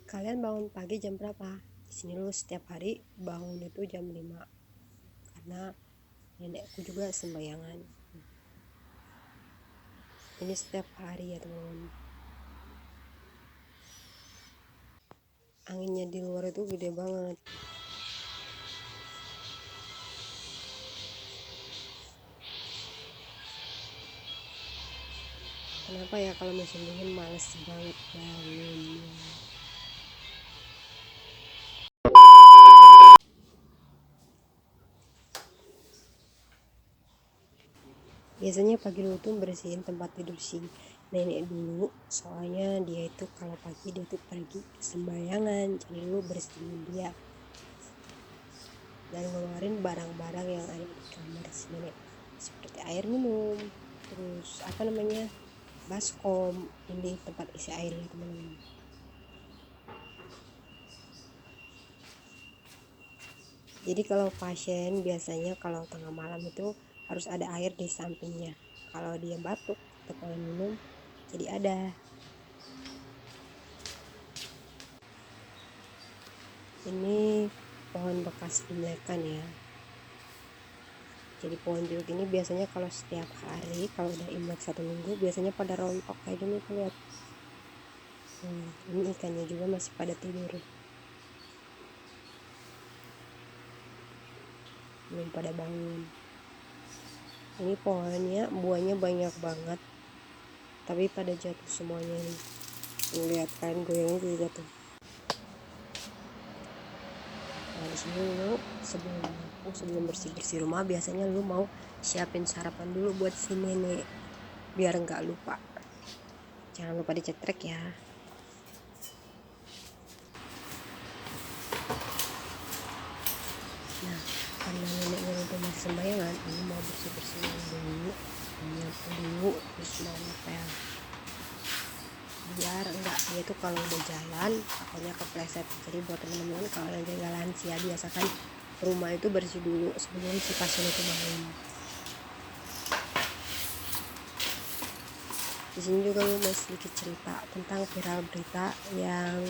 Kalian bangun pagi jam berapa? Di sini lu setiap hari bangun itu jam 5 karena nenekku juga sembayangan. Ini setiap hari ya teman-teman. Anginnya di luar itu gede banget. Kenapa ya kalau musim dingin males banget bangun. Biasanya pagi dulu tuh bersihin tempat tidur si nenek dulu, soalnya dia itu kalau pagi dia tuh pergi sembayangan, jadi dulu bersihin dia dan ngeluarin barang-barang yang ada di kamar si nenek seperti air minum, terus apa namanya, baskom, ini tempat isi airnya teman-teman. Jadi kalau pasien biasanya kalau tengah malam itu harus ada air di sampingnya, kalau dia batuk atau pengen minum jadi ada. Ini pohon bekas imlekan ya, jadi pohon jeruk ini biasanya kalau setiap hari kalau udah imlek 1 minggu biasanya pada rontok kayak gini tuh, lihat. Ini ikannya juga masih pada tidur, belum pada bangun. Ini pohonnya buahnya banyak banget tapi pada jatuh semuanya nih. Lihat kan goyangnya juga jatuh. Nah di sini lu sebelum bersih rumah biasanya lu mau siapin sarapan dulu buat si nenek biar nggak lupa. Jangan lupa dicetrek ya. Nah karena neneknya udah masih sembayangan, ini mau bersih dulu, menyapu dulu, terus mau ngepel biar enggak dia tuh kalau udah jalan takutnya kepleset. Jadi buat teman-teman kalau yang jaga lansia biasakan rumah itu bersih dulu sebelum si pasien itu bangun. Di sini juga lu mau sedikit cerita tentang viral berita yang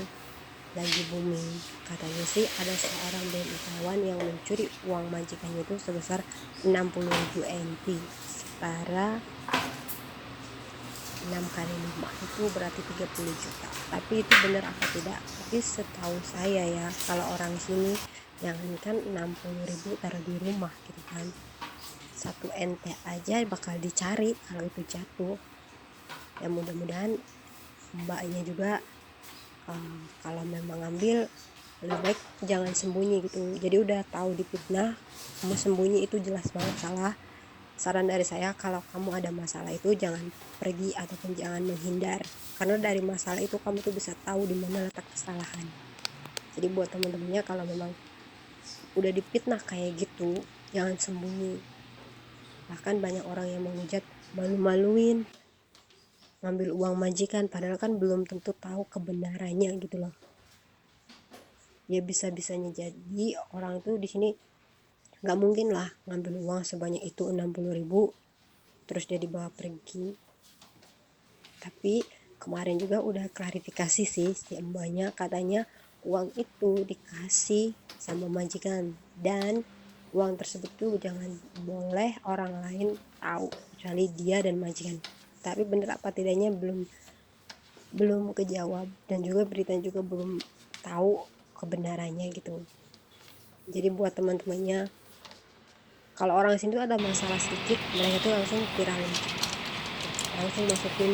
lagi booming. Katanya sih ada seorang BNI yang mencuri uang majikannya itu sebesar 60.000 NT, setara 6 kali 5 itu berarti 30 juta. Tapi itu benar apa tidak? Tapi setahu saya ya, kalau orang sini jangan kan 60.000 taruh di rumah gitu kan, 1 NT aja bakal dicari kalau itu jatuh. Ya mudah-mudahan mbaknya juga kalau memang ngambil lebih baik jangan sembunyi gitu. Jadi udah tahu dipitnah, kamu sembunyi itu jelas banget salah. Saran dari saya, kalau kamu ada masalah itu jangan pergi ataupun jangan menghindar, karena dari masalah itu kamu tuh bisa tahu di mana letak kesalahan. Jadi buat teman-temannya kalau memang udah dipitnah kayak gitu jangan sembunyi. Bahkan banyak orang yang menghujat malu-maluin ngambil uang majikan, padahal kan belum tentu tahu kebenarannya gitu loh. Ya bisa-bisanya jadi orang tuh di sini nggak mungkin lah ngambil uang sebanyak itu 60.000 terus dia dibawa pergi. Tapi kemarin juga udah klarifikasi sih si mbaknya, katanya uang itu dikasih sama majikan dan uang tersebut tuh jangan boleh orang lain tahu kecuali dia dan majikan. Tapi bener apa tidaknya belum kejawab dan juga berita juga belum tahu kebenarannya gitu. Jadi buat teman-temannya, kalau orang sini tuh ada masalah sedikit mereka tuh langsung viralin, langsung masukin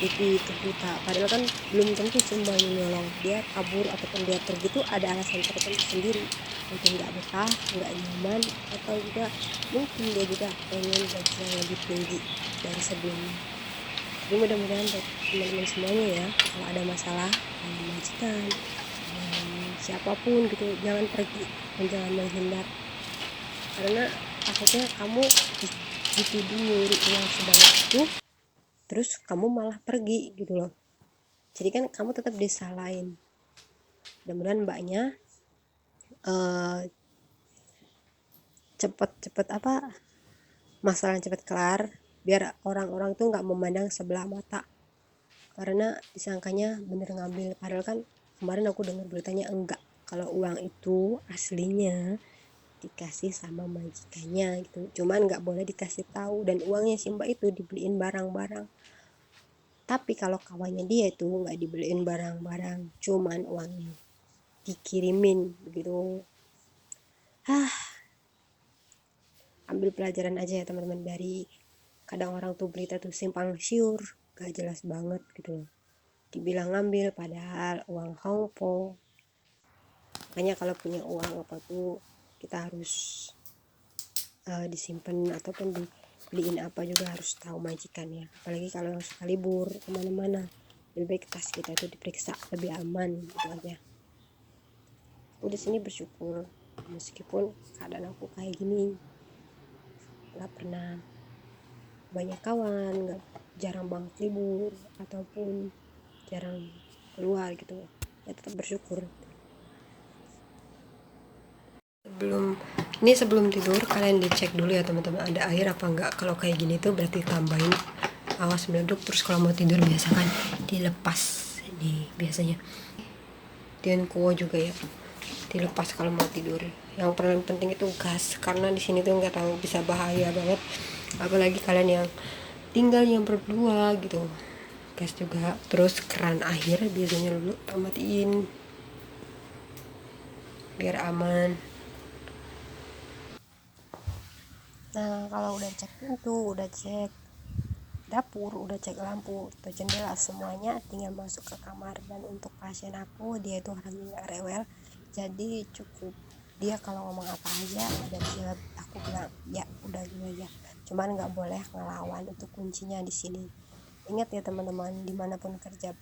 TV ke berita, padahal kan belum tentu semuanya nyolong, dia kabur ataupun dia pergi tuh ada alasan tertentu sendiri, mungkin nggak betah, nggak nyaman, atau juga mungkin dia juga pengen gaji yang lebih tinggi dari sebelumnya. Jadi mudah-mudahan buat teman-teman semuanya ya, kalau ada masalah dengan majikan, dengan siapapun gitu, jangan pergi dan jangan menghindar, karena takutnya kamu dituduh nyuri uang sebanyak itu terus kamu malah pergi gitu loh, jadi kan kamu tetap disalahin. Mudah-mudahan mbaknya cepet apa masalah cepet kelar biar orang-orang tuh nggak memandang sebelah mata karena disangkanya bener ngambil, padahal kan kemarin aku dengar beritanya enggak, kalau uang itu aslinya dikasih sama majikannya gitu, cuman nggak boleh dikasih tahu, dan uangnya si mbak itu dibeliin barang-barang. Tapi kalau kawannya dia itu nggak dibeliin barang-barang, cuman uangnya dikirimin begitu. Ambil pelajaran aja ya teman-teman, dari kadang orang tuh berita tuh simpang siur, gak jelas banget gitu loh, dibilang ngambil padahal uang Hongpo. Makanya kalau punya uang apa tuh kita harus disimpan ataupun dibeliin apa juga harus tahu majikan ya, apalagi kalau yang suka libur kemana-mana, lebih baik tas kita itu diperiksa, lebih aman gitu aja. Aku di sini bersyukur meskipun keadaan aku kayak gini, nggak pernah banyak kawan, nggak, jarang banget libur ataupun jarang keluar gitu ya, tetap bersyukur. Sebelum tidur kalian dicek dulu ya teman-teman, ada air apa enggak. Kalau kayak gini tuh berarti tambahin, awas meleduk. Terus kalau mau tidur biasakan dilepas nih, biasanya kuo juga ya, dilepas kalau mau tidur. Yang paling penting itu gas, karena di sini tuh nggak tahu bisa bahaya banget, apalagi kalian yang tinggal yang berdua gitu. Gas juga, terus keran air biasanya dulu matiin biar aman. Nah kalau udah cek pintu, udah cek dapur, udah cek lampu atau jendela, semuanya tinggal masuk ke kamar. Dan untuk pasien aku, dia itu orangnya nggak rewel, jadi cukup dia kalau ngomong apa aja dan dia, aku bilang ya udah gitu aja, cuman nggak boleh ngelawan, itu kuncinya di sini. Ingat ya teman-teman, dimanapun kerja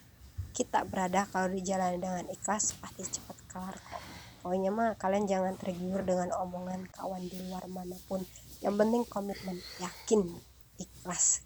kita berada, kalau dijalani dengan ikhlas pasti cepat kelar kok. Pokoknya mah kalian jangan tergiur dengan omongan kawan di luar manapun, yang penting komitmen, yakin, ikhlas.